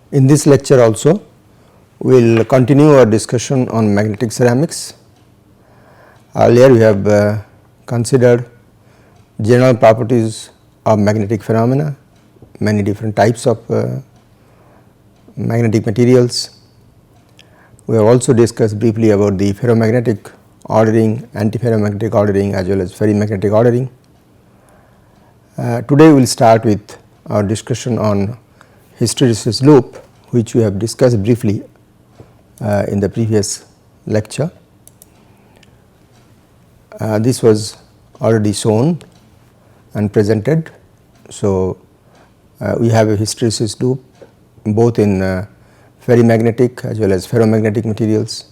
In this lecture also we will continue our discussion on magnetic ceramics. Earlier we have considered general properties of magnetic phenomena, many different types of magnetic materials. We have also discussed briefly about the ferromagnetic ordering, antiferromagnetic ordering as well as ferrimagnetic ordering. Today we will start with our discussion on hysteresis loop, which we have discussed briefly in the previous lecture. This was already shown and presented. So, we have a hysteresis loop both in ferrimagnetic as well as ferromagnetic materials,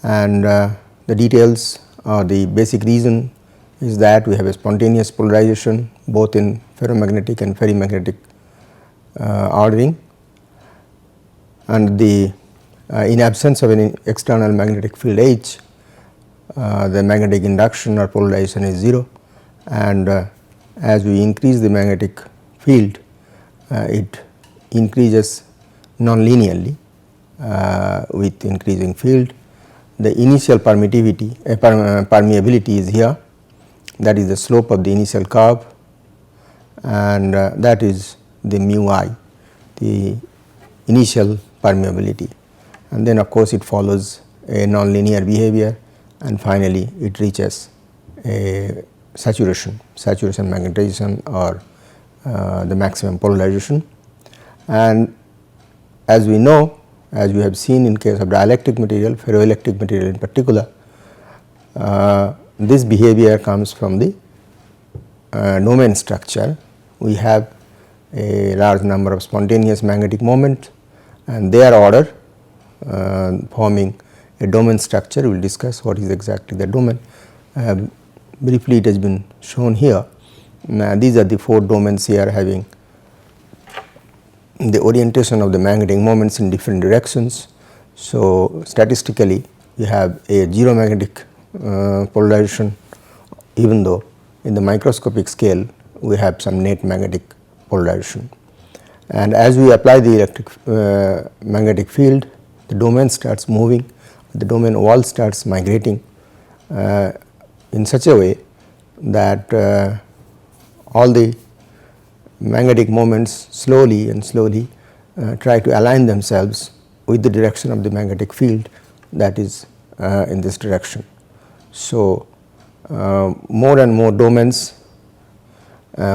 and the details or the basic reason is that we have a spontaneous polarization both in ferromagnetic and ferrimagnetic ordering, and the in absence of any external magnetic field H, the magnetic induction or polarization is 0, and as we increase the magnetic field it increases non-linearly with increasing field. The initial permittivity permeability is here, that is the slope of the initial curve, and that is the mu I, the initial permeability, and then of course it follows a non-linear behavior and finally it reaches a saturation magnetization or the maximum polarization. And as we know, as we have seen in case of dielectric material, ferroelectric material in particular, this behavior comes from the domain structure. We have a large number of spontaneous magnetic moments and their order forming a domain structure. We will discuss what is exactly the domain. Briefly it has been shown here. These are the 4 domains here having the orientation of the magnetic moments in different directions. So, statistically we have a 0 magnetic polarization, even though in the microscopic scale we have some net magnetic polarization. And as we apply the electric magnetic field, the domain starts moving, the domain wall starts migrating in such a way that all the magnetic moments slowly try to align themselves with the direction of the magnetic field that is in this direction. So, more and more domains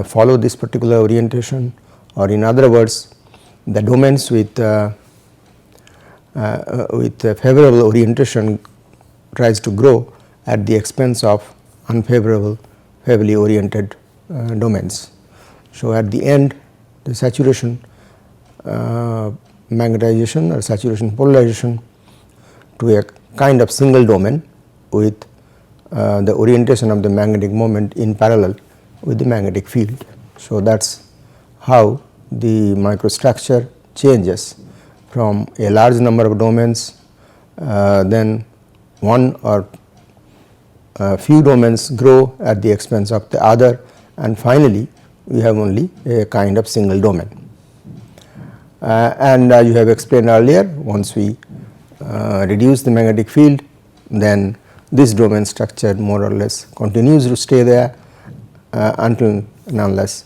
follow this particular orientation, or in other words the domains with favorable orientation tries to grow at the expense of favorably oriented domains. So, at the end the saturation magnetization or saturation polarization to a kind of single domain with the orientation of the magnetic moment in parallel with the magnetic field. So, that is how the microstructure changes from a large number of domains, then one or few domains grow at the expense of the other, and finally we have only a kind of single domain. And you have explained earlier, once we reduce the magnetic field, then this domain structure more or less continues to stay there until and unless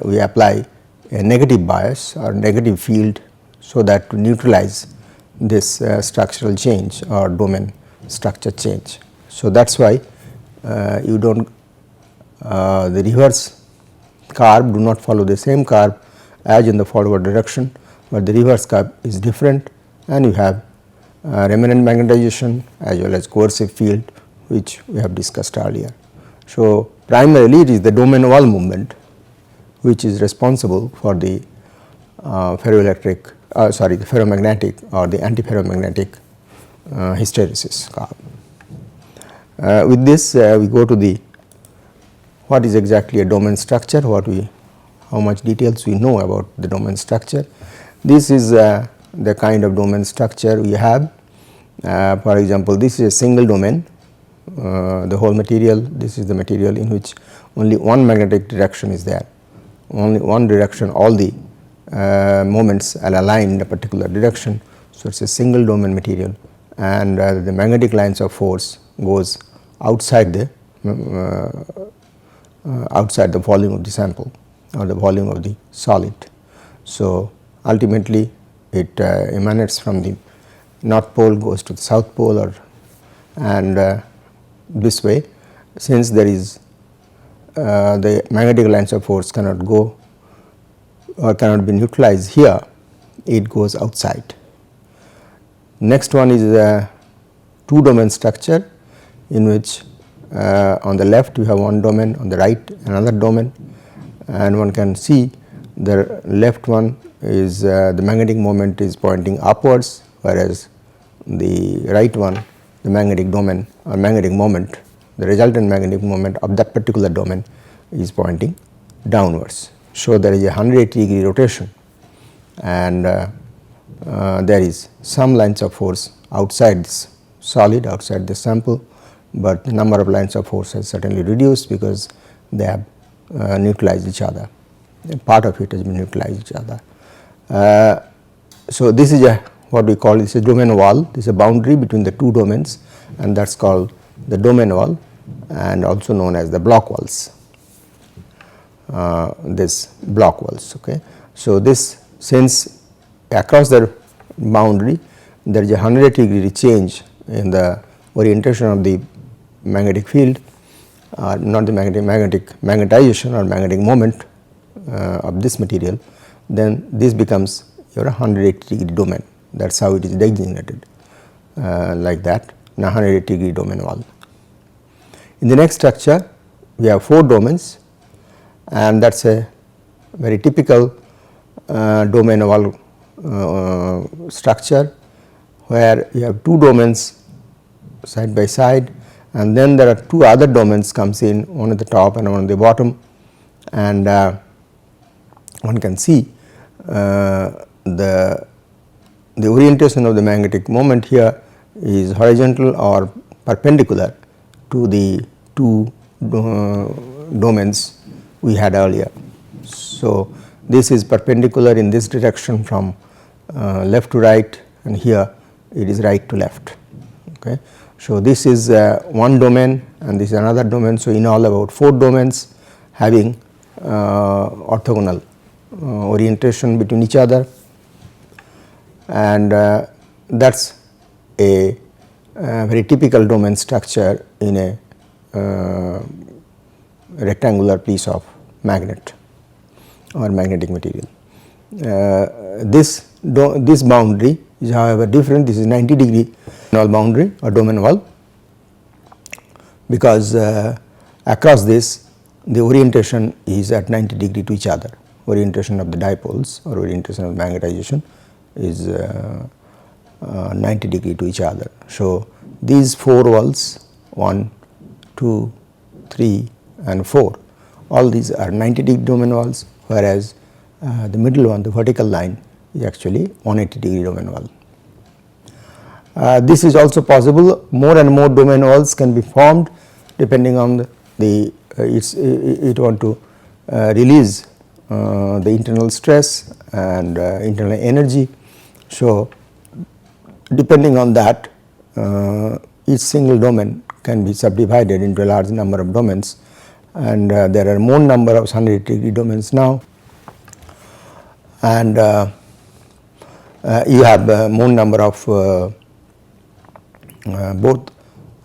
we apply a negative bias or negative field, so that to neutralize this structural change or domain structure change. So, that is why you do not the reverse curve do not follow the same curve as in the forward direction, but the reverse curve is different, and you have remnant magnetization as well as coercive field, which we have discussed earlier. So, primarily it is the domain wall movement which is responsible for the ferroelectric the ferromagnetic or the antiferromagnetic hysteresis curve. With this we go to the what is exactly a domain structure, how much details we know about the domain structure. This is the kind of domain structure we have. For example, this is a single domain, the whole material, this is the material in which only one magnetic direction is there, only one direction, all the moments are aligned in a particular direction. So, it is a single domain material, and the magnetic lines of force goes outside the volume of the sample or the volume of the solid. So, ultimately it emanates from the north pole, goes to the south pole, or and this way, since there is the magnetic lines of force cannot go or cannot be neutralized here, it goes outside. Next one is a two domain structure, in which on the left we have one domain, on the right another domain, and one can see the left one is the magnetic moment is pointing upwards, whereas the right one, the magnetic domain or magnetic moment, the resultant magnetic moment of that particular domain is pointing downwards. So, there is a 180-degree rotation, and there is some lines of force outside this solid, outside the sample, but the number of lines of force has certainly reduced because they have neutralized each other. A part of it has been neutralized each other. So, this is a what we call is a domain wall. This is a boundary between the two domains, and that is called the domain wall, and also known as the block walls. This block walls. Okay. So, this since across the boundary there is a 180-degree change in the orientation of the magnetic field, not the magnetization or magnetic moment of this material, then this becomes your 180-degree domain. That is how it is designated, like that, in a 180-degree domain wall. In the next structure we have 4 domains, and that is a very typical domain wall structure, where you have 2 domains side by side, and then there are 2 other domains comes in, one at the top and one at the bottom, and one can see the orientation of the magnetic moment here is horizontal or perpendicular to the 2 domains we had earlier. So, this is perpendicular in this direction from left to right, and here it is right to left. Okay. So, this is one domain and this is another domain. So, in all about 4 domains having orthogonal orientation between each other, and that is a very typical domain structure in a rectangular piece of magnet or magnetic material. This boundary is however different. This is 90-degree boundary or domain wall, because across this the orientation is at 90 degree to each other. Orientation of the dipoles or orientation of magnetization is 90 degree to each other. So, these 4 walls 1, 2, 3 and 4, all these are 90-degree domain walls, whereas the middle one, the vertical line, is actually 180-degree domain wall. This is also possible. More and more domain walls can be formed depending on it want to release the internal stress and internal energy. So, depending on that, each single domain can be subdivided into a large number of domains, and there are more number of 180-degree domains now, and you have more number of both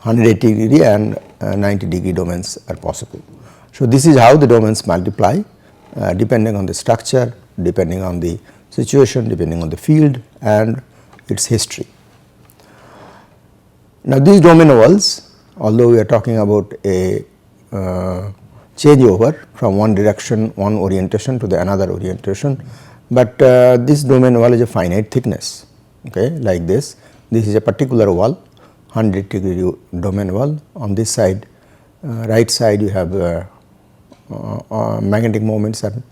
180-degree and 90-degree domains are possible. So, this is how the domains multiply depending on the structure, depending on the situation, depending on the field and its history. Now, these domain walls, although we are talking about a changeover from one direction, one orientation to the another orientation, but this domain wall is a finite thickness, okay, like this. This is a particular wall, 100-degree domain wall. On this side, right side, you have magnetic moments are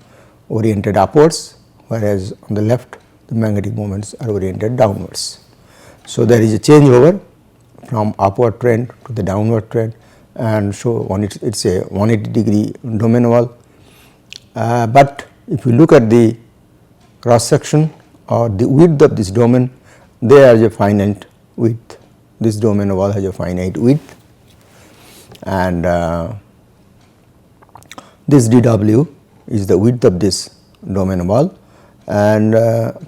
oriented upwards, whereas on the left the magnetic moments are oriented downwards. So, there is a changeover from upward trend to the downward trend, and so it is a 180-degree domain wall. But if you look at the cross section or the width of this domain, they has a finite width. This domain wall has a finite width, and this dW is the width of this domain wall, and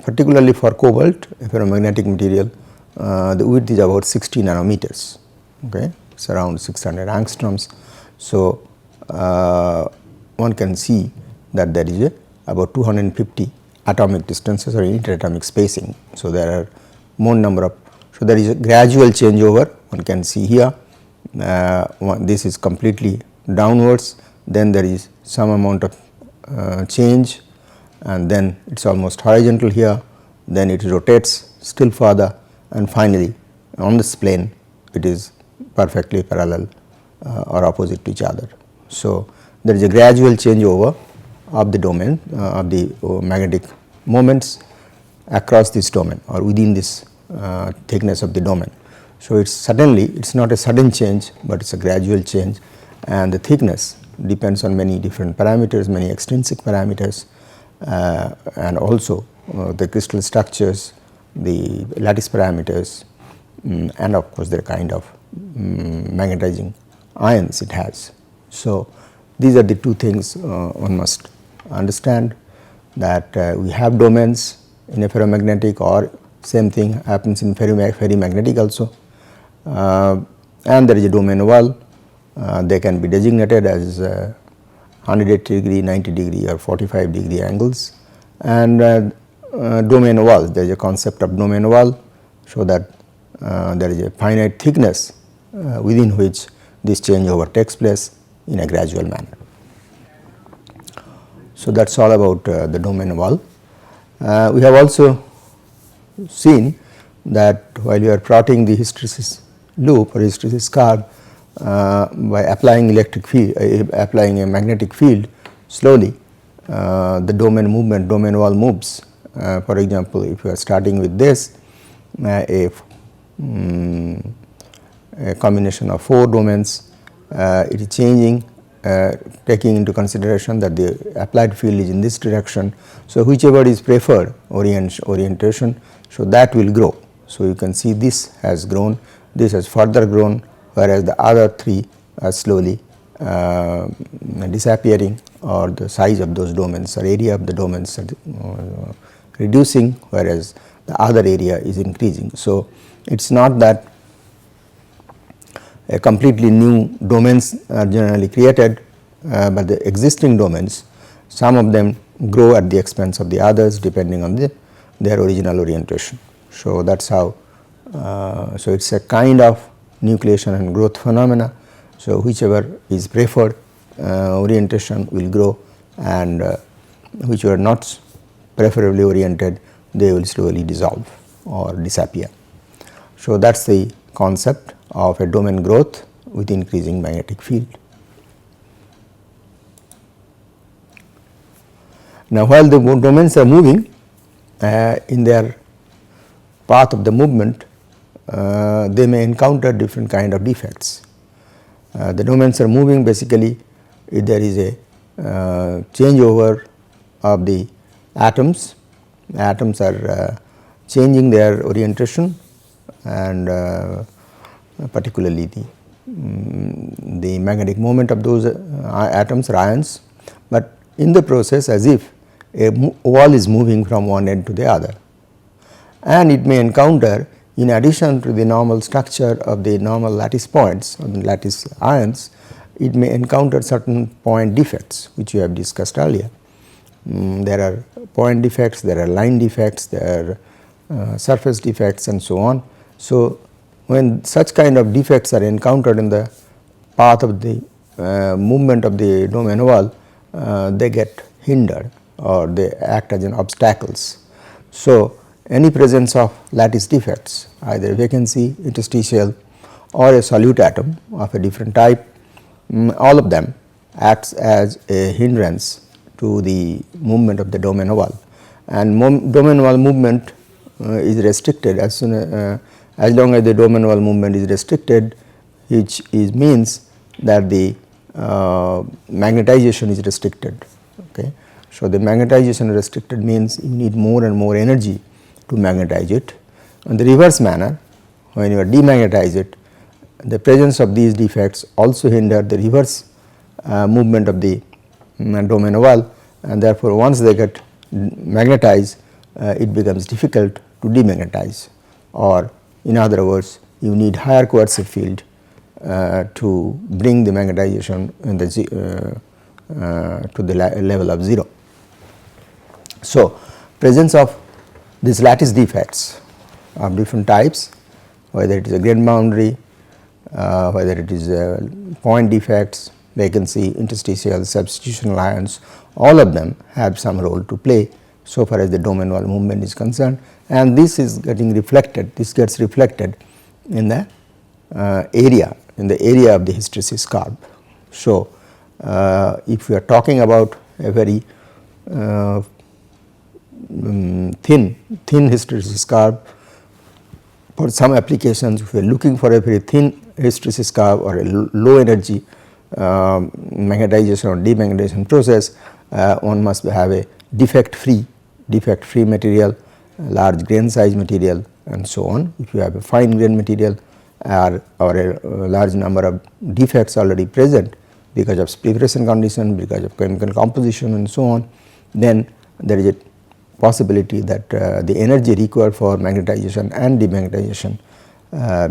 particularly for cobalt, a ferromagnetic material, the width is about 60 nanometers. Okay, it is around 600 angstroms. So, one can see that there is about 250 atomic distances or interatomic spacing. So, there are more number of, so there is a gradual changeover, one can see here. This is completely downwards, then there is some amount of change, and then it is almost horizontal here, then it rotates still further, and finally on this plane it is perfectly parallel or opposite to each other. So, there is a gradual changeover of the domain of the magnetic moments across this domain or within this thickness of the domain. So, it is suddenly, it is not a sudden change, but it is a gradual change, and the thickness depends on many different parameters, many extrinsic parameters, and also the crystal structures, the lattice parameters, and of course, the kind of magnetizing ions it has. So, these are the two things one must understand, that we have domains in a ferromagnetic, or same thing happens in ferrimagnetic also, and there is a domain wall. They can be designated as 180 degree, 90 degree or 45 degree angles, and domain wall, there is a concept of domain wall, so that there is a finite thickness within which this changeover takes place in a gradual manner. So, that is all about the domain wall. We have also seen that while you are plotting the hysteresis loop or hysteresis curve by applying electric field, applying a magnetic field, slowly the domain wall moves. For example, if you are starting with this, a combination of 4 domains, it is changing, taking into consideration that the applied field is in this direction. So, whichever is preferred orientation, so that will grow. So, you can see this has grown, this has further grown, whereas the other 3 are slowly disappearing, or the size of those domains or area of the domains are reducing, whereas the other area is increasing. So, it is not that a completely new domains are generally created, but the existing domains, some of them grow at the expense of the others depending on their original orientation. So, that is how, so it is a kind of nucleation and growth phenomena. So, whichever is preferred orientation will grow, and which were not preferably oriented, they will slowly dissolve or disappear. So, that is the concept of a domain growth with increasing magnetic field. Now, while the domains are moving in their path of the movement, they may encounter different kind of defects. The domains are moving, basically if there is a changeover of the atoms are changing their orientation, and particularly the magnetic moment of those atoms or ions, but in the process as if a wall is moving from one end to the other, and it may encounter, in addition to the normal structure of the normal lattice points or the lattice ions, it may encounter certain point defects which we have discussed earlier. There are point defects, there are line defects, there are surface defects, and so on. So, when such kind of defects are encountered in the path of the movement of the domain wall, they get hindered or they act as an obstacles. So, any presence of lattice defects, either vacancy, interstitial, or a solute atom of a different type, all of them acts as a hindrance to the movement of the domain wall, and domain wall movement is restricted as soon as long as the domain wall movement is restricted, which means that the magnetization is restricted. Okay. So, the magnetization restricted means you need more and more energy to magnetize it. In the reverse manner, when you demagnetize it, the presence of these defects also hinder the reverse movement of the domain wall, and therefore, once they get magnetized, it becomes difficult to demagnetize, or in other words, you need higher coercive field to bring the magnetization in the to the level of 0. So, presence of these lattice defects of different types, whether it is a grain boundary, whether it is point defects, vacancy, interstitial, substitutional ions, all of them have some role to play so far as the domain wall movement is concerned, and this is getting reflected, this gets reflected in the area of the hysteresis curve. So, if we are talking about a very thin hysteresis curve, for some applications if we are looking for a very thin hysteresis curve or a low energy magnetization or demagnetization process, one must have a defect free material, large grain size material, and so on. If you have a fine grain material or a large number of defects already present because of proliferation condition, because of chemical composition and so on, then there is a possibility that the energy required for magnetization and demagnetization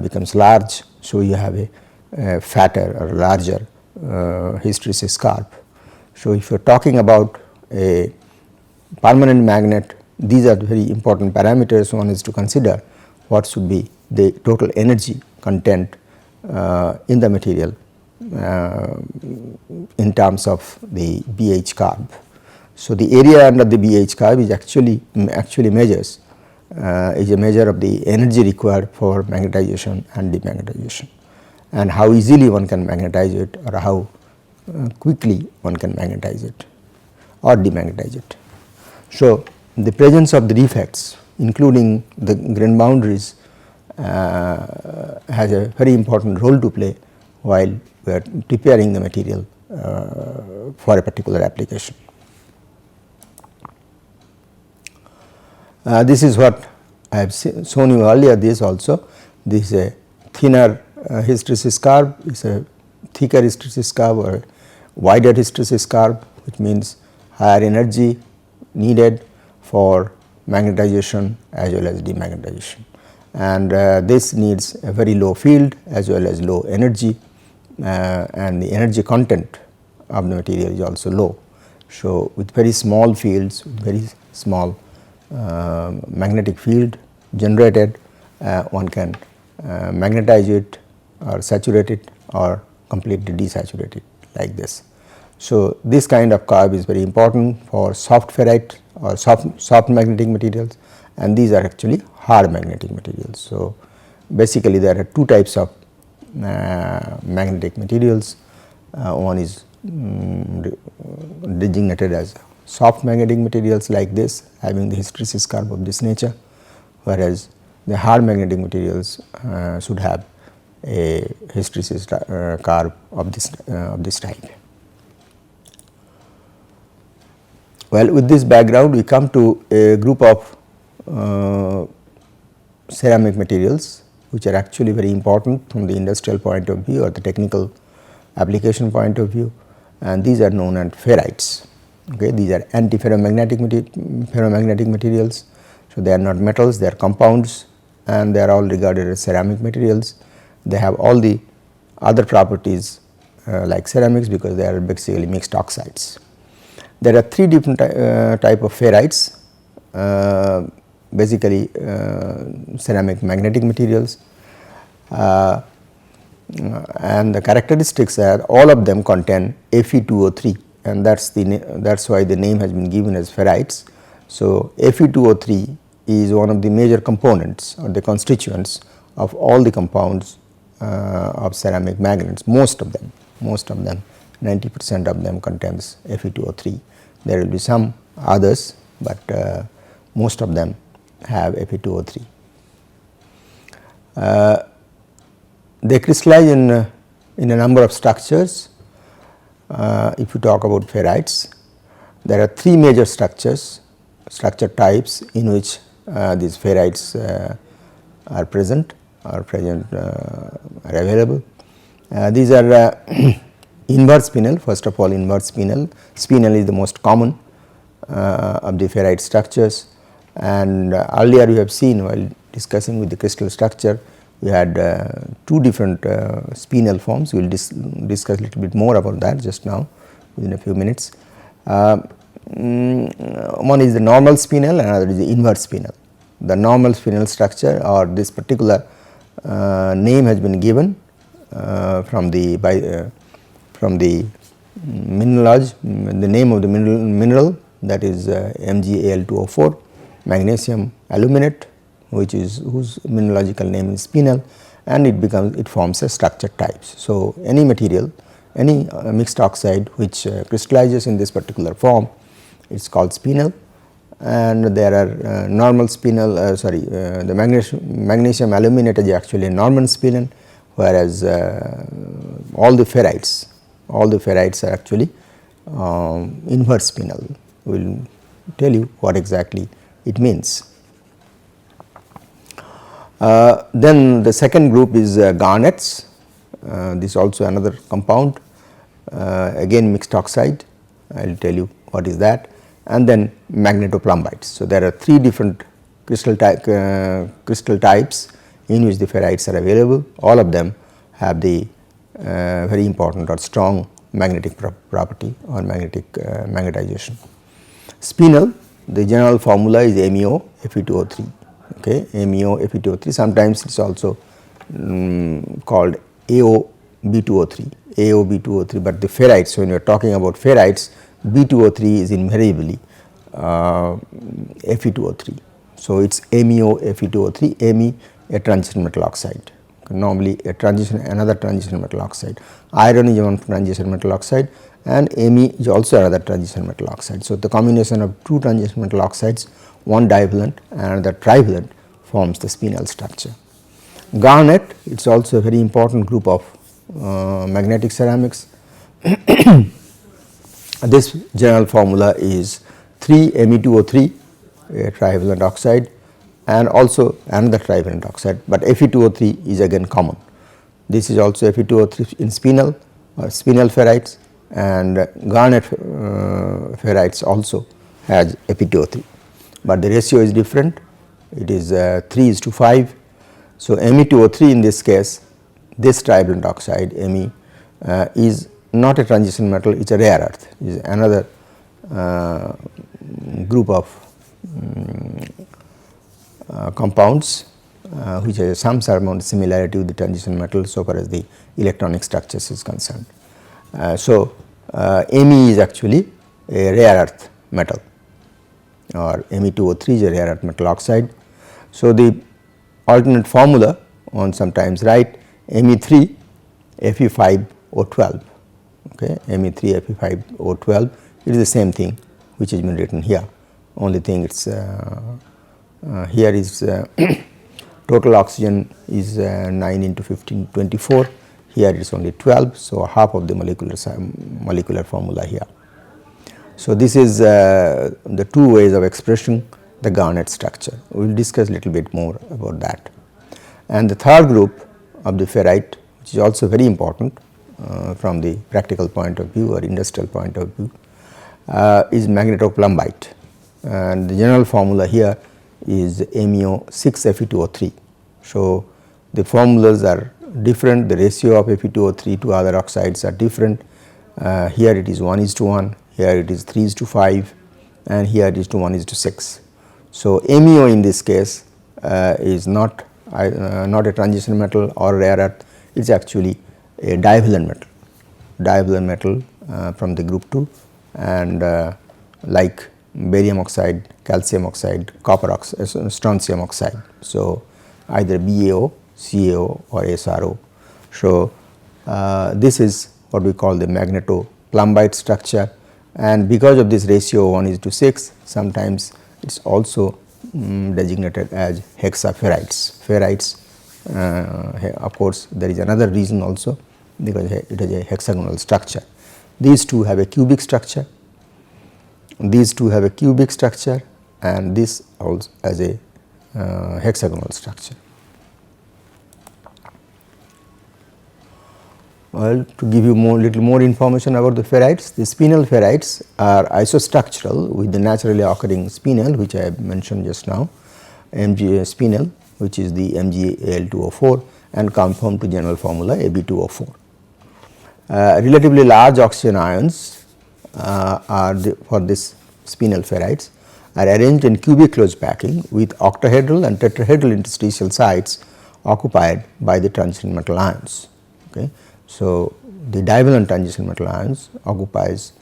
becomes large. So, you have a fatter or larger hysteresis curve. So, if you are talking about a permanent magnet, these are very important parameters one is to consider. What should be the total energy content in the material in terms of the BH curve. So, the area under the BH curve is actually measures is a measure of the energy required for magnetization and demagnetization, and how easily one can magnetize it or how quickly one can magnetize it or demagnetize it. So, the presence of the defects including the grain boundaries has a very important role to play while we are preparing the material for a particular application. This is what I have shown you earlier. This also, this is a thinner hysteresis curve, is a thicker hysteresis curve or wider hysteresis curve, which means higher energy needed for magnetization as well as demagnetization, and this needs a very low field as well as low energy, and the energy content of the material is also low. So, with very small fields, very small magnetic field generated, one can magnetize it or saturate it or completely desaturate it like this. So, this kind of curve is very important for soft ferrite or soft magnetic materials, and these are actually hard magnetic materials. So, basically there are two types of magnetic materials. One is designated as soft magnetic materials like this, having the hysteresis curve of this nature, whereas the hard magnetic materials should have a hysteresis curve of this type. Well, with this background we come to a group of ceramic materials which are actually very important from the industrial point of view or the technical application point of view, and these are known as ferrites. Okay, these are anti-ferromagnetic materials. So, they are not metals, they are compounds, and they are all regarded as ceramic materials. They have all the other properties like ceramics because they are basically mixed oxides. There are three different type of ferrites, basically ceramic magnetic materials, and the characteristics are all of them contain Fe2O3, and that's why the name has been given as ferrites. So, Fe2O3 is one of the major components or the constituents of all the compounds of ceramic magnets. Most of them 90% of them contains Fe2O3. There will be some others, but most of them have Fe2O3. They crystallize in a number of structures. If you talk about ferrites, there are three major structure types in which these ferrites are present are available. These are inverse spinel. First of all, inverse spinel. Spinel is the most common of the ferrite structures, and earlier we have seen while discussing with the crystal structure, we had two different spinel forms. We will discuss a little bit more about that just now within a few minutes. One is the normal spinel, another is the inverse spinel. The normal spinel structure, or this particular name has been given from the mineralogy, the name of the mineral, that is MgAl2O4, magnesium aluminate, whose mineralogical name is spinel, and it forms a structure types. So, any material, any mixed oxide which crystallizes in this particular form, it is called spinel, and there are normal spinel, the magnesium aluminate is actually a normal spinel, whereas all the ferrites are actually inverse spinel. We will tell you what exactly it means. Then the second group is garnets. This is also another compound, again mixed oxide. I will tell you what is that. And then magnetoplumbites. So, there are three different crystal types in which the ferrites are available. All of them have the very important or strong magnetic property or magnetization. Spinel, the general formula is MEO Fe2O3. Okay, MEO Fe2O3. Sometimes it is also called AoB2O3, but the ferrites, when you are talking about ferrites, B2O3 is invariably Fe2O3. So, it is MEO Fe2O3, Me a transition metal oxide, normally another transition metal oxide. Iron is one transition metal oxide, and Me is also another transition metal oxide. So, the combination of two transition metal oxides, one divalent and another trivalent, forms the spinel structure. Garnet, it is also a very important group of magnetic ceramics. This general formula is 3Me2O3, a trivalent oxide, and also another trivalent oxide, but Fe2O3 is again common. This is also Fe2O3 in spinel or spinel ferrites, and garnet ferrites also has Fe2O3, but the ratio is different. It is 3:5. So, Me2O3 in this case, this trivalent oxide Me is not a transition metal, it is a rare earth, it is another group of compounds which has some amount of similarity with the transition metal so far as the electronic structures is concerned. Me is actually a rare earth metal, or Me2O3 is a rare earth metal oxide. So, the alternate formula one sometimes write Me3 Fe5O12. Okay, Me3 Fe5O12, it is the same thing which has been written here, only thing it is here is total oxygen is 9 into 15 24, here it is only 12. So, half of the molecular formula here. So, this is the two ways of expressing the garnet structure. We will discuss a little bit more about that. And the third group of the ferrite, which is also very important from the practical point of view or industrial point of view, is magnetoplumbite, and the general formula here is MEO6Fe2O3. So, the formulas are different, the ratio of Fe2O3 to other oxides are different. Here it is 1:1, here it is 3:5, and here it is 1:6. So, MEO in this case is not a transition metal or rare earth, it is actually a divalent metal from the group 2, and like barium oxide, calcium oxide, copper oxide, strontium oxide. So, either BaO, CaO or SRO. So, this is what we call the magnetoplumbite structure, and because of this ratio 1:6, sometimes it is also designated as hexaferrites. Ferrites, of course, there is another reason also, because it has a hexagonal structure. These two have a cubic structure, these two have a cubic structure and this also has a hexagonal structure. Well, to give you little more information about the ferrites, the spinel ferrites are isostructural with the naturally occurring spinel, which I have mentioned just now, Mg spinel, which is the MgAl2O4, and conform to general formula Ab2O4. Relatively large oxygen ions for this spinel ferrites are arranged in cubic closed packing with octahedral and tetrahedral interstitial sites occupied by the transition metal ions. Okay. So, the divalent transition metal ions occupies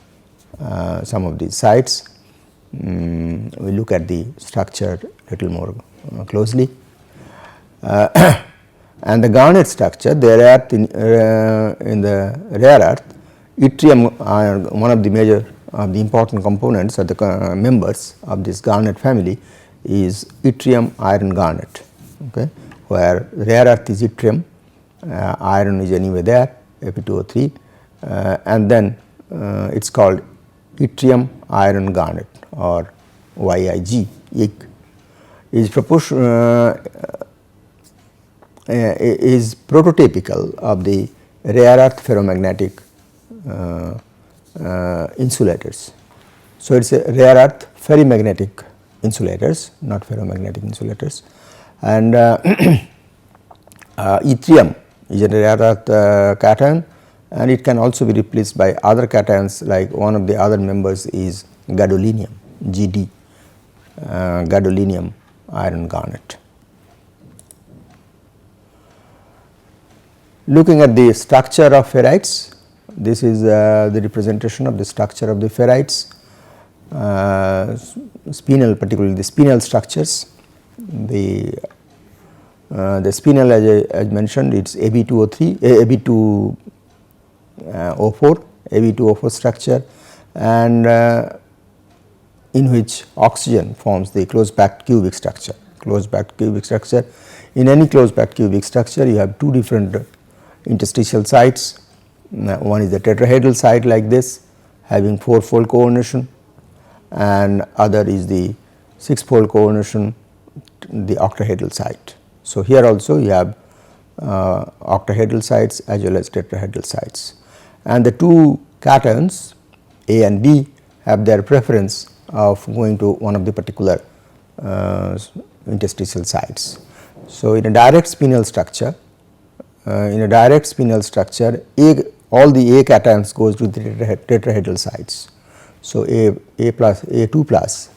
some of these sites. We look at the structure little more closely. And the garnet structure, the rare earth in the rare earth, yttrium are one of the major the important components or the members of this garnet family is yttrium iron garnet, okay, where rare earth is yttrium, iron is anyway there, Fe2O3, and then it is called yttrium iron garnet or YIG, is prototypical of the rare earth ferromagnetic insulators. So, it is a rare earth ferrimagnetic insulators, not ferromagnetic insulators, and yttrium is a rare earth cation, and it can also be replaced by other cations, like one of the other members is gadolinium, Gd, gadolinium iron garnet. Looking at the structure of ferrites, this is the representation of the structure of the ferrites, spinel, particularly the spinel structures. The spinel, as I mentioned, it is Ab2O3, Ab2O4 structure, and in which oxygen forms the closed packed cubic structure. In any closed packed cubic structure, you have two different interstitial sites. One is the tetrahedral site like this, having 4-fold coordination, and other is the 6-fold coordination, the octahedral site. So, here also you have octahedral sites as well as tetrahedral sites, and the two cations A and B have their preference of going to one of the particular interstitial sites. So, in a direct spinel structure, all the A cations goes to the tetrahedral sites. So, A plus A2 plus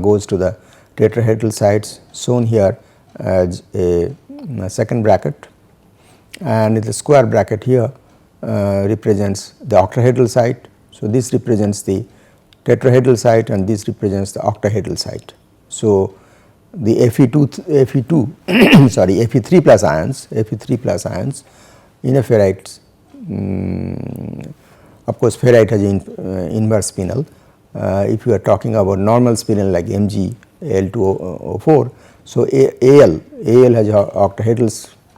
goes to the tetrahedral sites, shown here as a second bracket, and the square bracket here represents the octahedral site. So, this represents the tetrahedral site and this represents the octahedral site. So, the Fe3 plus ions in a ferrite, of course, ferrite has an inverse spinel. If you are talking about normal spinel like MgAl2O4, so Al has octahedral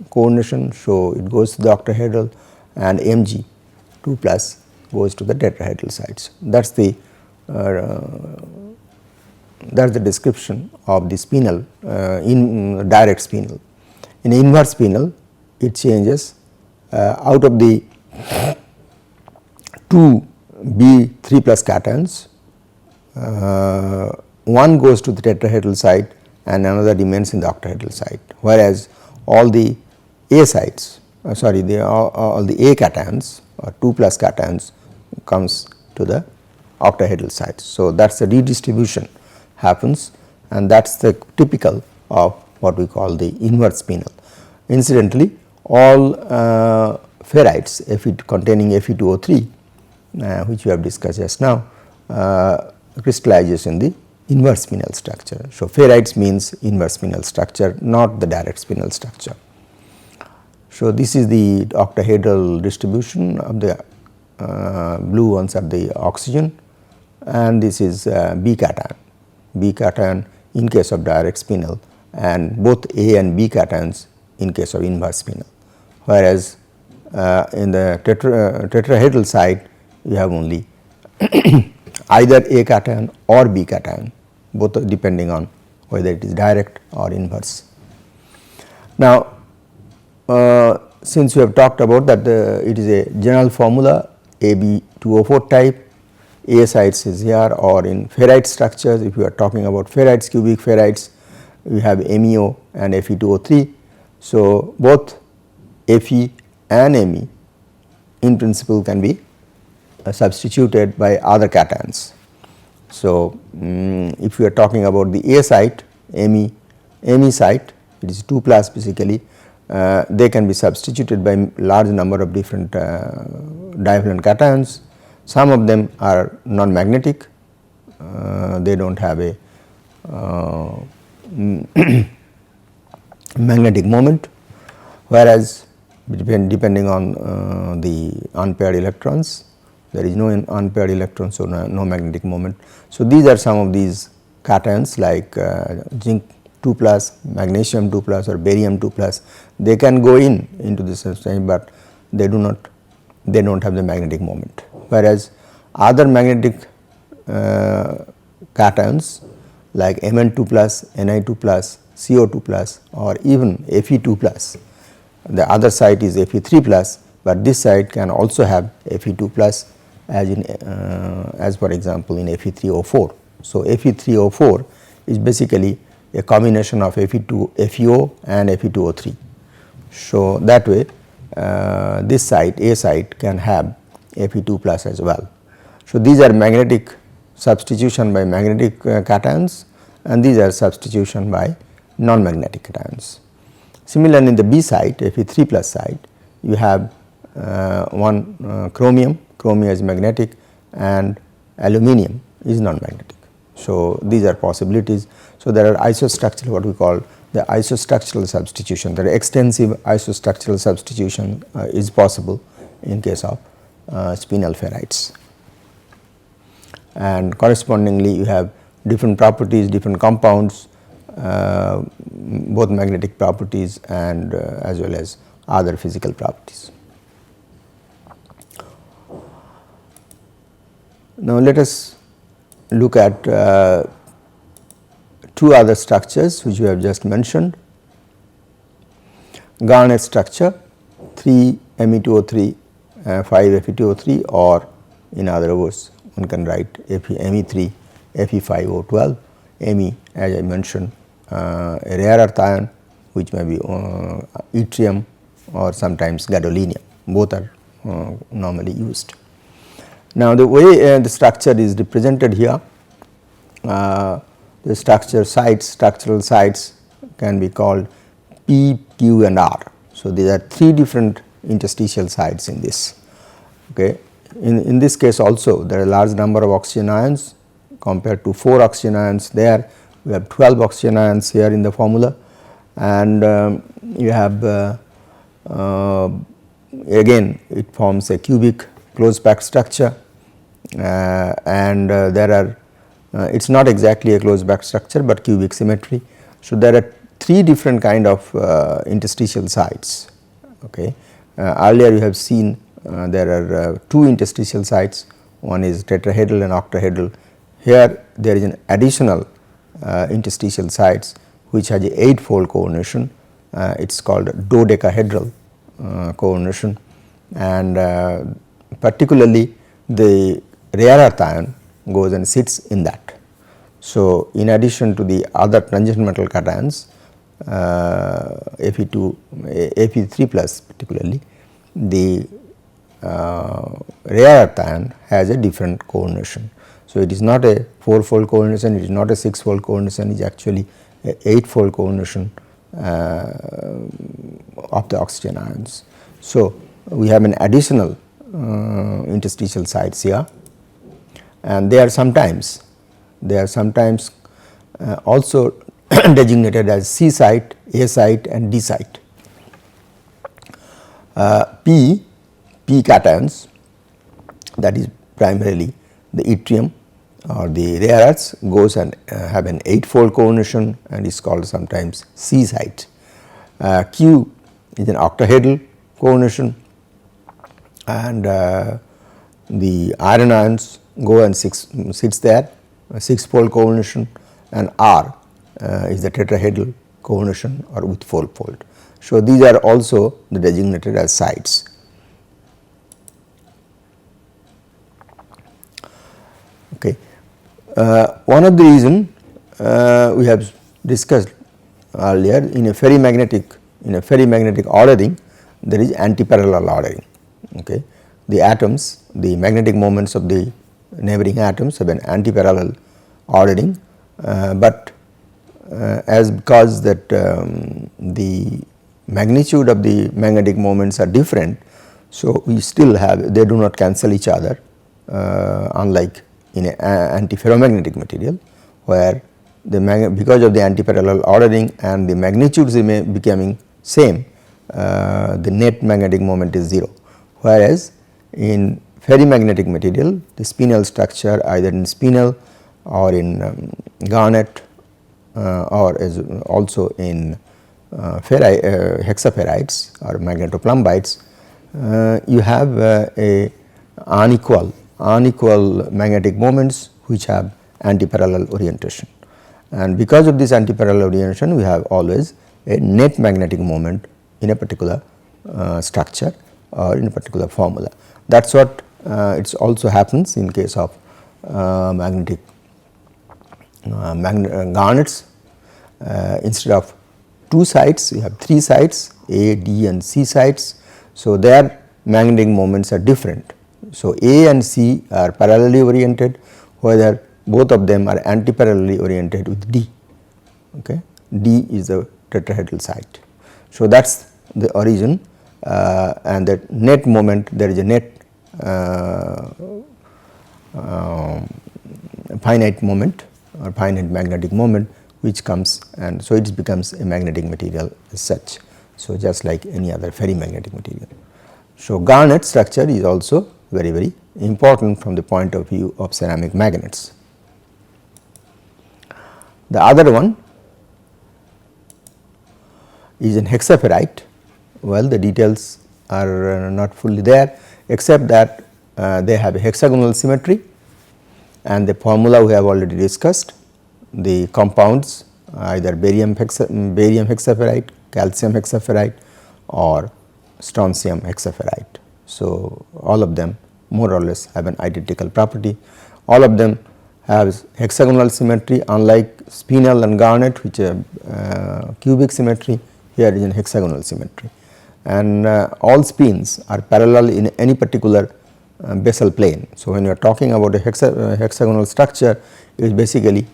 coordination, so it goes to the octahedral, and Mg2 plus goes to the tetrahedral sites. That is the description of the spinel in direct spinel. In inverse spinel, it changes out of the two B3 plus cations, one goes to the tetrahedral site and another remains in the octahedral site, whereas all the A sites all the A cations or 2 plus cations comes to the octahedral site. So, that is the redistribution happens, and that is the typical of what we call the inverse spinel. Incidentally, all ferrites containing Fe2O3, which we have discussed just now, crystallizes in the inverse spinel structure. So, ferrites means inverse spinel structure, not the direct spinel structure. So, this is the octahedral distribution of the blue ones are the oxygen, and this is B cation in case of direct spinel, and both A and B cations in case of inverse spinel, whereas in the tetrahedral side you have only either A cation or B cation, both are depending on whether it is direct or inverse. Now, since we have talked about that it is a general formula Ab2O4 type, A sites is here, or in ferrite structures, if you are talking about ferrites, cubic ferrites, we have MEO and Fe2O3. So, both Fe and Me in principle can be substituted by other cations. So, if you are talking about the A site, Me site, it is 2 plus basically, they can be substituted by large number of different divalent cations. Some of them are non-magnetic, they do not have a magnetic moment, whereas depending on the unpaired electrons, there is no unpaired electron, so no magnetic moment. So, these are some of these cations like zinc 2 plus, magnesium 2 plus or barium 2 plus, they can go into the substance, but they do not have the magnetic moment, whereas other magnetic cations like Mn2 plus, Ni2 plus, CO2 plus or even Fe2 plus. The other site is Fe3 plus, but this site can also have Fe2 plus as in as for example in Fe3O4. So, Fe3O4 is basically a combination of FeO and Fe2O3. So, that way this site A site can have Fe2 plus as well. So, these are magnetic substitution by magnetic cations, and these are substitution by non-magnetic cations. Similarly, in the B site, Fe3 plus site, you have one chromium is magnetic and aluminum is non-magnetic. So, these are possibilities. So, there are isostructural, what we call the isostructural substitution, the extensive isostructural substitution is possible in case of spinel ferrites. And correspondingly, you have different properties, different compounds, both magnetic properties and as well as other physical properties. Now, let us look at two other structures which we have just mentioned. Garnet structure 3 Me2O3, 5 Fe2O3, or in other words one can write Me3 Fe5O12. Me, as I mentioned, a rare earth ion which may be yttrium or sometimes gadolinium, both are normally used. Now, the way the structure is represented here, the structural sites can be called P, Q and R. So, these are 3 different interstitial sites in this. Okay. In this case also there are a large number of oxygen ions compared to 4 oxygen ions there. We have 12 oxygen ions here in the formula, and you have again it forms a cubic closed packed structure, and there are it is not exactly a closed packed structure, but cubic symmetry. So, there are 3 different kind of interstitial sites. Okay. Earlier you have seen there are 2 interstitial sites, one is tetrahedral and octahedral. Here there is an additional interstitial sites which has a 8-fold coordination, it is called dodecahedral coordination, and particularly the rare earth ion goes and sits in that. So, in addition to the other tangent metal cations, Fe3 plus particularly, the rare earth ion has a different coordination. So, it is not a 4-fold coordination, it is not a 6-fold coordination, it is actually a 8-fold coordination of the oxygen ions. So, we have an additional interstitial sites here, and they are sometimes also designated as C site, A site and D site. P cations, that is primarily the yttrium or the rare earths, goes and have an 8-fold coordination and is called sometimes C site. Q is an octahedral coordination, and the iron ions go and sits there, 6-fold coordination, and R is the tetrahedral coordination or with 4-fold. So, these are also designated as sites. Okay. One of the reason we have discussed earlier, in a ferrimagnetic ordering, there is antiparallel ordering. Okay. The atoms, the magnetic moments of the neighboring atoms have an antiparallel ordering, but as because that the magnitude of the magnetic moments are different, so we still have, they do not cancel each other, unlike in an antiferromagnetic material, where the because of the antiparallel ordering and the magnitudes becoming same, the net magnetic moment is 0, whereas in ferrimagnetic material, the spinel structure either in spinel or in garnet or as also in hexaferrites or magnetoplumbites, you have a unequal magnetic moments which have antiparallel orientation, and because of this antiparallel orientation we have always a net magnetic moment in a particular structure or in a particular formula. That is what it also happens in case of magnetic garnets. Instead of 2 sites, we have 3 sites, A, D and C sites. So, their magnetic moments are different. So, A and C are parallelly oriented, whether both of them are antiparallelly oriented with D. Okay. D is the tetrahedral site. So, that is the origin, and that net moment, there is a net finite moment or finite magnetic moment which comes, and so it becomes a magnetic material as such. So, just like any other ferrimagnetic material. So, garnet structure is also very important from the point of view of ceramic magnets. The other one is in hexaferrite. Well, the details are not fully there, except that they have a hexagonal symmetry, and the formula we have already discussed. The compounds either barium hexaferrite, calcium hexaferrite or strontium hexaferrite. So, all of them more or less have an identical property. All of them have hexagonal symmetry, unlike spinel and garnet which have cubic symmetry. Here is an hexagonal symmetry, and all spins are parallel in any particular basal plane. So, when you are talking about a hexagonal structure, it is basically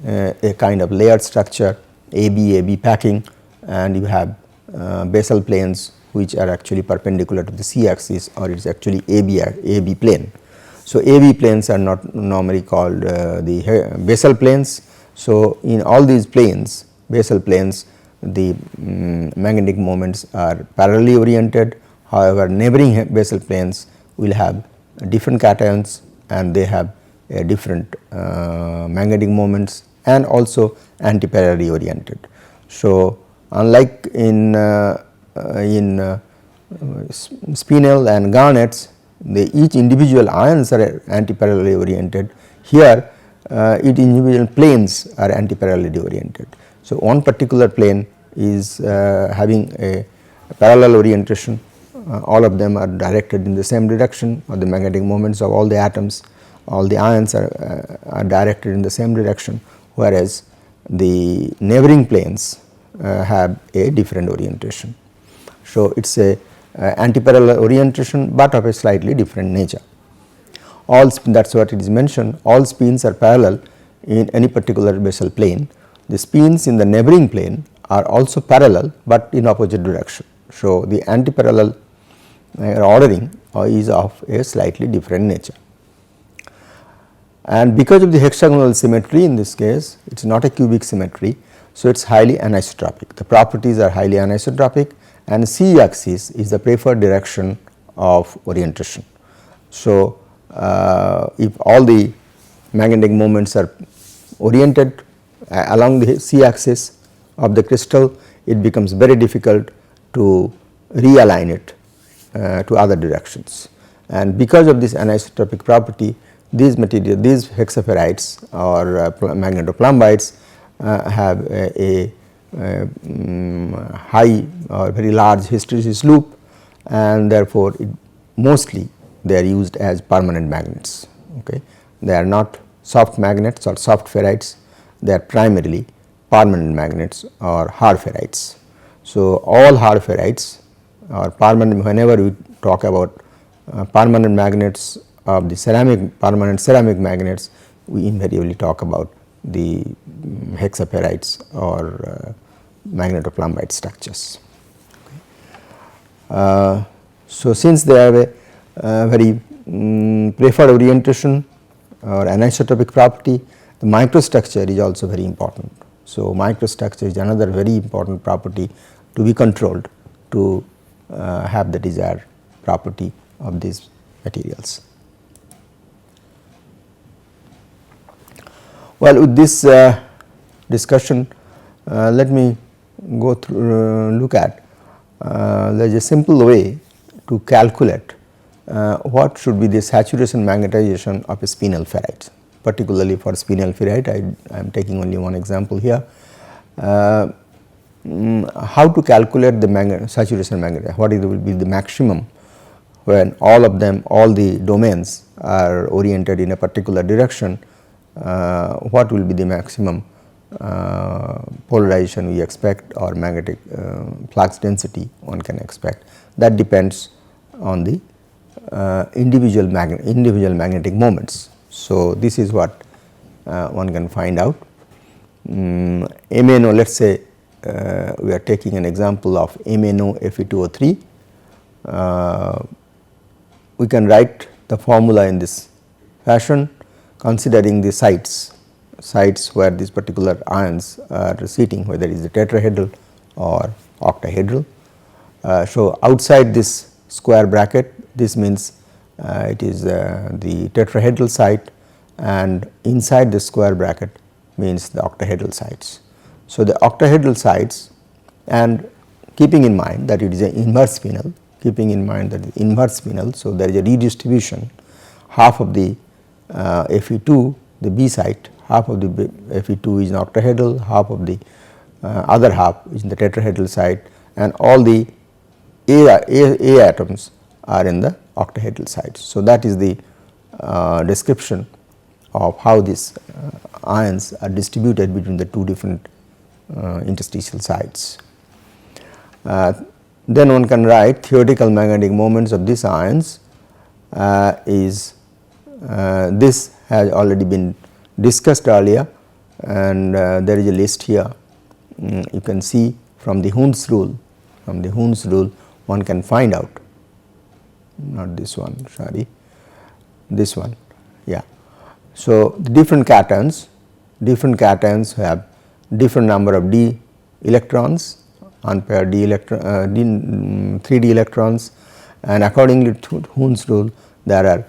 a kind of layered structure, AB packing, and you have basal planes which are actually perpendicular to the C axis, or it is actually AB plane. So, AB planes are not normally called the basal planes. So, in all these planes, basal planes, the magnetic moments are parallelly oriented. However, neighboring basal planes will have different cations, and they have different magnetic moments and also antiparallelly oriented. So, unlike in spinel and garnets, each individual ions are antiparallelly oriented. Here each individual planes are antiparallelly oriented. So, one particular plane is having a parallel orientation, all of them are directed in the same direction, or the magnetic moments of all the atoms, all the ions are directed in the same direction, whereas the neighboring planes have a different orientation. So, it is a antiparallel orientation, but of a slightly different nature. All that is what it is mentioned, all spins are parallel in any particular basal plane. The spins in the neighboring plane are also parallel, but in opposite direction. So, the antiparallel ordering is of a slightly different nature. And because of the hexagonal symmetry, in this case it is not a cubic symmetry. So, it is highly anisotropic, the properties are highly anisotropic, and C axis is the preferred direction of orientation. So, if all the magnetic moments are oriented along the C axis of the crystal, it becomes very difficult to realign it to other directions, and because of this anisotropic property, these hexaferrites or magnetoplumbites have a high or very large hysteresis loop, and therefore, mostly they are used as permanent magnets. Okay. They are not soft magnets or soft ferrites, they are primarily permanent magnets or hard ferrites. So, all hard ferrites or permanent, whenever we talk about permanent magnets of the permanent ceramic magnets, we invariably talk about the hexaferrites or magnetoplumbite structures. So, since they have a very preferred orientation or anisotropic property, the microstructure is also very important. So, microstructure is another very important property to be controlled to have the desired property of these materials. Well, with this discussion, let me go through look at there is a simple way to calculate what should be the saturation magnetization of a spinel ferrite. Particularly for spinel ferrite, I am taking only one example here. How to calculate the saturation magnetization, what will be the maximum when all of them, all the domains are oriented in a particular direction, what will be the maximum polarization we expect or magnetic flux density one can expect. That depends on the individual magnetic moments. So, this is what one can find out. MNO, let us say we are taking an example of MNO Fe2O3. We can write the formula in this fashion, considering the sites where these particular ions are sitting, whether it is the tetrahedral or octahedral. So, outside this square bracket, this means it is the tetrahedral site, and inside the square bracket means the octahedral sites. So, the octahedral sites, and keeping in mind that it is an inverse spinel, so there is a redistribution, half of the Fe2, the B site, half of the Fe2 is in octahedral, half of the other half is in the tetrahedral site, and all the A atoms are in the octahedral sites. So, that is the description of how these ions are distributed between the two different interstitial sites. Then one can write theoretical magnetic moments of these ions is this has already been discussed earlier, and there is a list here. You can see from the Hund's rule, one can find out, not this one, sorry, this one, yeah. So, the different cations have different number of d electrons, unpaired 3d electrons, and accordingly to Hund's rule there are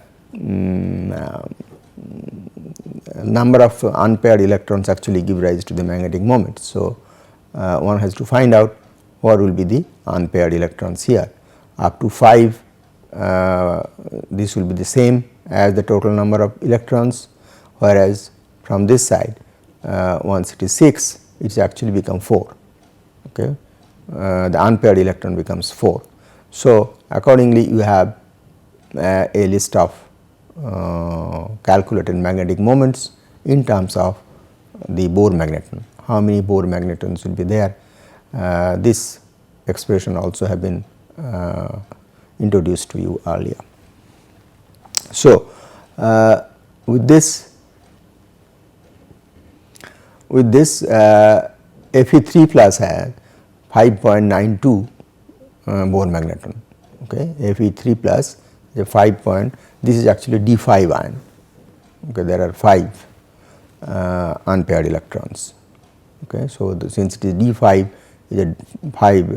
number of unpaired electrons actually give rise to the magnetic moment. So, one has to find out what will be the unpaired electrons here. Up to 5, this will be the same as the total number of electrons, whereas from this side once it is 6, it actually become 4. Okay. The unpaired electron becomes 4. So, accordingly you have a list of calculated magnetic moments in terms of the Bohr magneton. How many Bohr magnetons will be there? This expression also have been introduced to you earlier. So, with this Fe3 plus has 5.92 Bohr magneton. Okay, Fe3 plus is 5. This is actually D5 ion. Okay, there are 5 unpaired electrons. Okay, so since it is D5, is a 5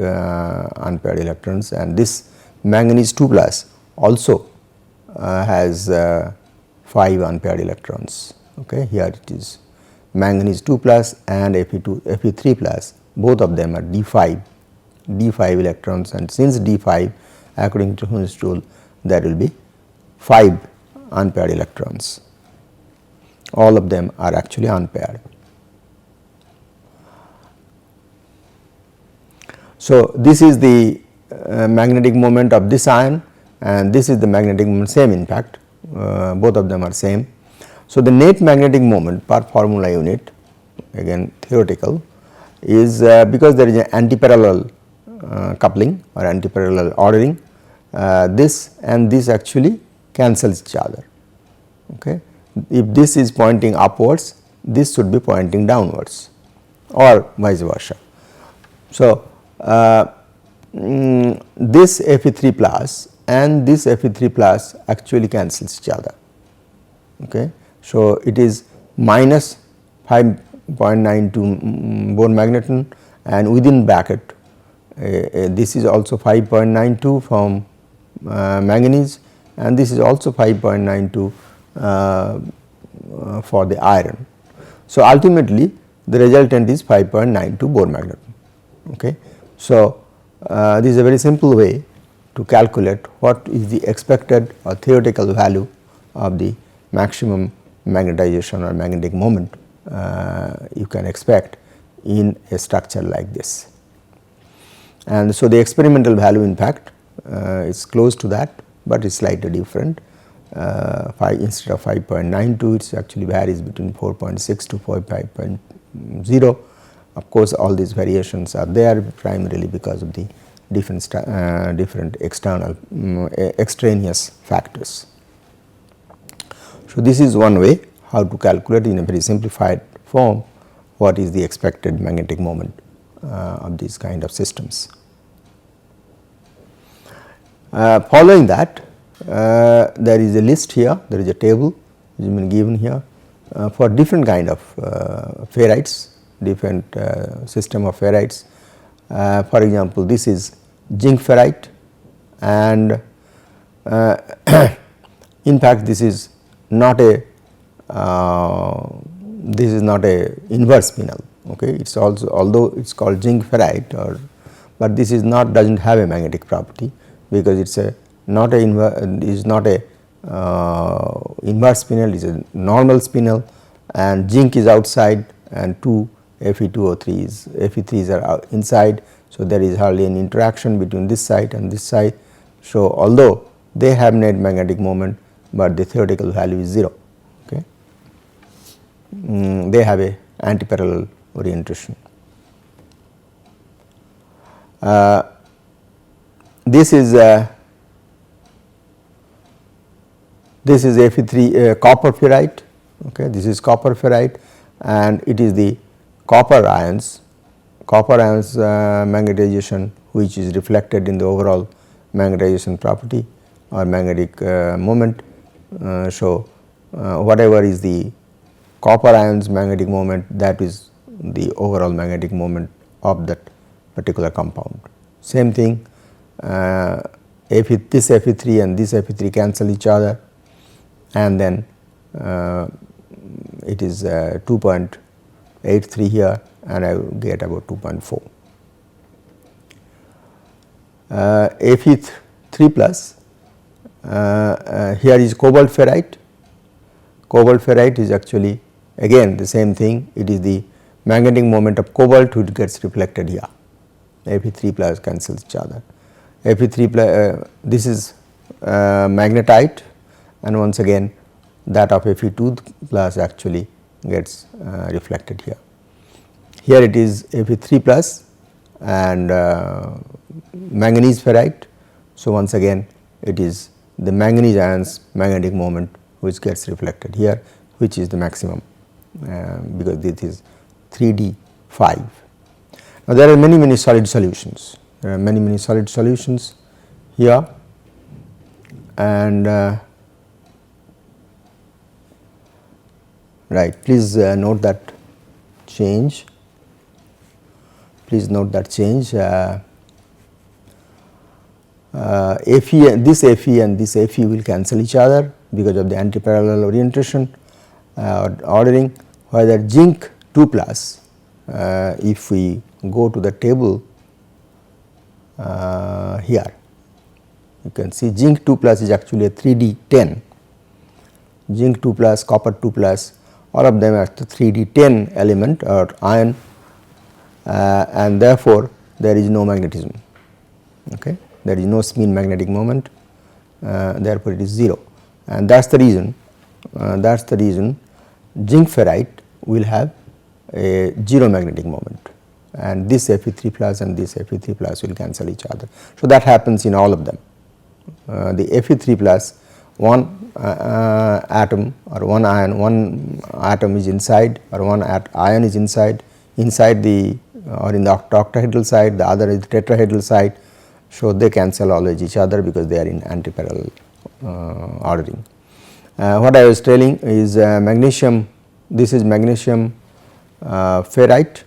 unpaired electrons, and this manganese 2 plus also has 5 unpaired electrons. Okay, here it is manganese 2 plus and Fe3 plus, both of them are D5 electrons, and since D5 according to Hund's rule there will be 5 unpaired electrons. all of them are actually unpaired. So, this is the magnetic moment of this ion and this is the magnetic moment, same in fact, both of them are same. So, the net magnetic moment per formula unit, again theoretical, is because there is an antiparallel coupling or antiparallel ordering, this and this actually cancels each other. Okay. If this is pointing upwards, this should be pointing downwards or vice versa. So, this Fe3 plus and this Fe3 plus actually cancels each other. Okay. So, it is minus 5.92 Bohr magneton and within bracket this is also 5.92 from manganese and this is also 5.92 for the iron. So, ultimately the resultant is 5.92 Bohr magneton. Okay. So, this is a very simple way to calculate what is the expected or theoretical value of the maximum magnetization or magnetic moment you can expect in a structure like this. And so, the experimental value in fact is close to that, but it is slightly different. Instead of 5.92 it actually varies between 4.6 to 5.0. Of course, all these variations are there primarily because of the different external extraneous factors. So, this is one way how to calculate in a very simplified form what is the expected magnetic moment of these kind of systems. Following that, there is a list here, there is a table which has been given here for different kind of ferrites, different system of ferrites. For example, this is zinc ferrite and in fact, this is not a inverse spinel. Okay, it is also, although it is called zinc ferrite, but this is not, does not have a magnetic property because it is a not a inverse spinel, it is a normal spinel and zinc is outside and two Fe2O3s, Fe3s are inside. So, there is hardly any interaction between this side and this side. So, although they have net magnetic moment, but the theoretical value is 0. Okay. They have a antiparallel orientation. This is Fe3 copper ferrite. Okay, this is copper ferrite and it is the copper ions magnetization which is reflected in the overall magnetization property or magnetic moment. So, whatever is the copper ions magnetic moment, that is the overall magnetic moment of that particular compound. Same thing, this Fe3 and this Fe3 cancel each other and then it is 2.83 here and I will get about 2.4. Fe3 plus, here is cobalt ferrite. Cobalt ferrite is actually again the same thing, it is the magnetic moment of cobalt which gets reflected here. Fe3 plus cancels each other. Fe3 plus, this is magnetite and once again that of Fe2 plus actually gets reflected here. Here it is Fe3 plus and manganese ferrite. So, once again it is the manganese ions magnetic moment which gets reflected here, which is the maximum because this is 3d5. Now, there are many solid solutions, there are many solid solutions here and right, please note that change, please note that change. Fe, this Fe and this Fe will cancel each other because of the antiparallel orientation ordering, whether zinc 2 plus, if we go to the table here, you can see zinc 2 plus is actually a 3d10, zinc 2 plus, copper 2 plus, all of them are the 3d10 element or ion, and therefore, there is no magnetism. Okay. There is no mean magnetic moment, therefore, it is 0, and that is the reason zinc ferrite will have a 0 magnetic moment, and this Fe3 plus and this Fe3 plus will cancel each other. So, that happens in all of them. The Fe3 plus, one atom or one atom is inside, or one ion is inside the or in the octahedral side, the other is the tetrahedral side. So, they cancel always each other because they are in antiparallel ordering. What I was telling is magnesium, this is magnesium ferrite,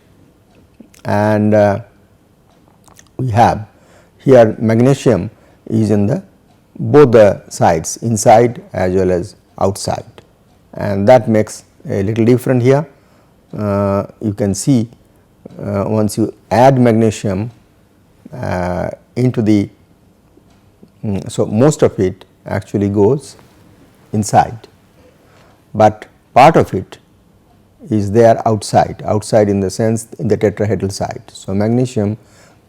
and we have here magnesium is in the both the sides, inside as well as outside, and that makes a little different here. You can see once you add magnesium into the, so most of it actually goes inside, but part of it is there outside in the sense in the tetrahedral side. So, magnesium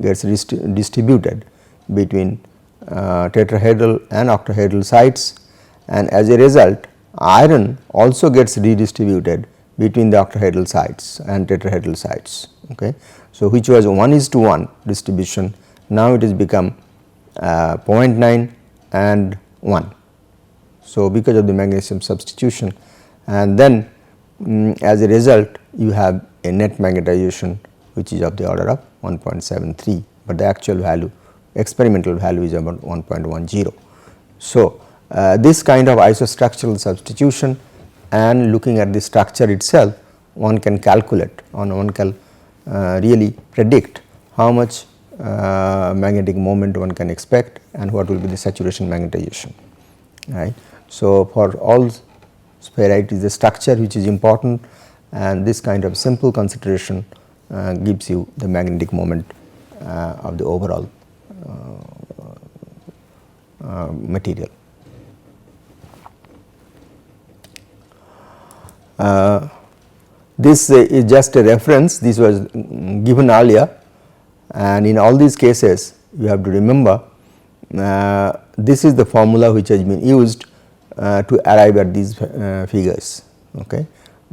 gets distributed between tetrahedral and octahedral sides, and as a result iron also gets redistributed between the octahedral sides and tetrahedral sides. Okay. So, which was 1:1 distribution, now it has become 0.9 and 1. So, because of the magnesium substitution, and then as a result you have a net magnetization which is of the order of 1.73, but the actual value, experimental value, is about 1.10. So, this kind of isostructural substitution and looking at the structure itself, one can calculate, one can really predict how much magnetic moment one can expect and what will be the saturation magnetization, right. So, for all ferrite is the structure which is important, and this kind of simple consideration gives you the magnetic moment of the overall material. This is just a reference, this was given earlier, and in all these cases you have to remember this is the formula which has been used to arrive at these figures, okay,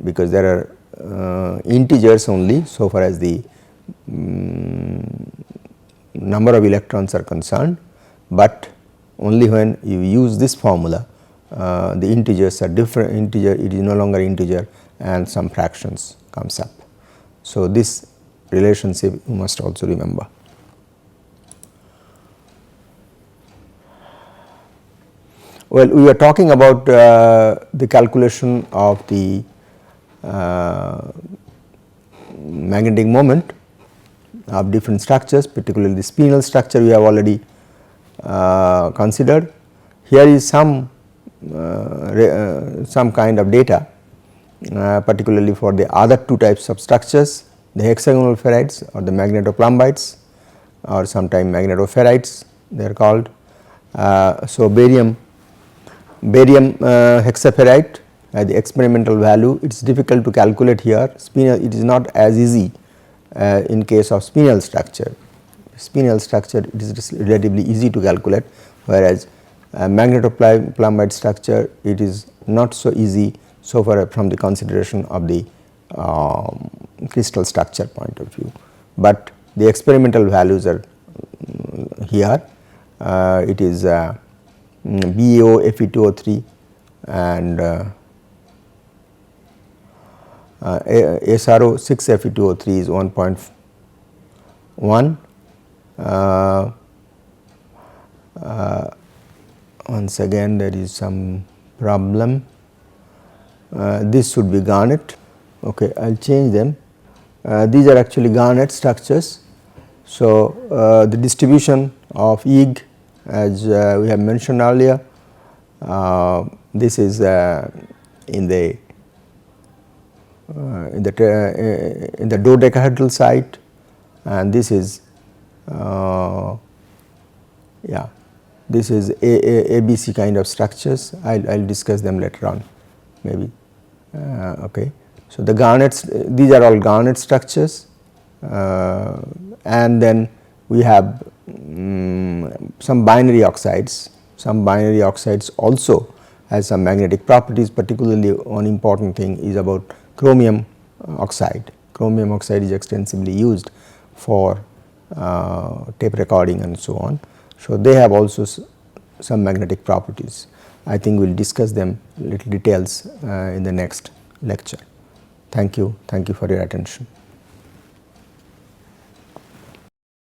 because there are integers only so far as the number of electrons are concerned, but only when you use this formula the integers are different, it is no longer integer and some fractions comes up. So, this relationship you must also remember. Well, we are talking about the calculation of the magnetic moment of different structures, particularly the spinel structure we have already considered. Here is some kind of data particularly for the other two types of structures, the hexagonal ferrites or the magnetoplumbites or sometimes magnetoferrites they are called. So, barium hexaferrite the experimental value, it is difficult to calculate here. Spinel, it is not as easy in case of spinel structure. Spinel structure it is relatively easy to calculate, whereas magnetoplumbite structure it is not so easy so far from the consideration of the crystal structure point of view, but the experimental values are here. It is BaO Fe2O3 and SRO 6 Fe2O3 is 1.1. Once again there is some problem, this should be garnet, okay, I will change them. These are actually garnet structures. So, the distribution of Ig as we have mentioned earlier, this is in the dodecahedral site, and this is this is ABC kind of structures. I will discuss them later on maybe Okay. So, the garnets, these are all garnet structures, and then we have some binary oxides. Some binary oxides also has some magnetic properties, particularly one important thing is about chromium oxide. Chromium oxide is extensively used for tape recording and so on. So, they have also some magnetic properties. I think we will discuss them little details in the next lecture. Thank you for your attention.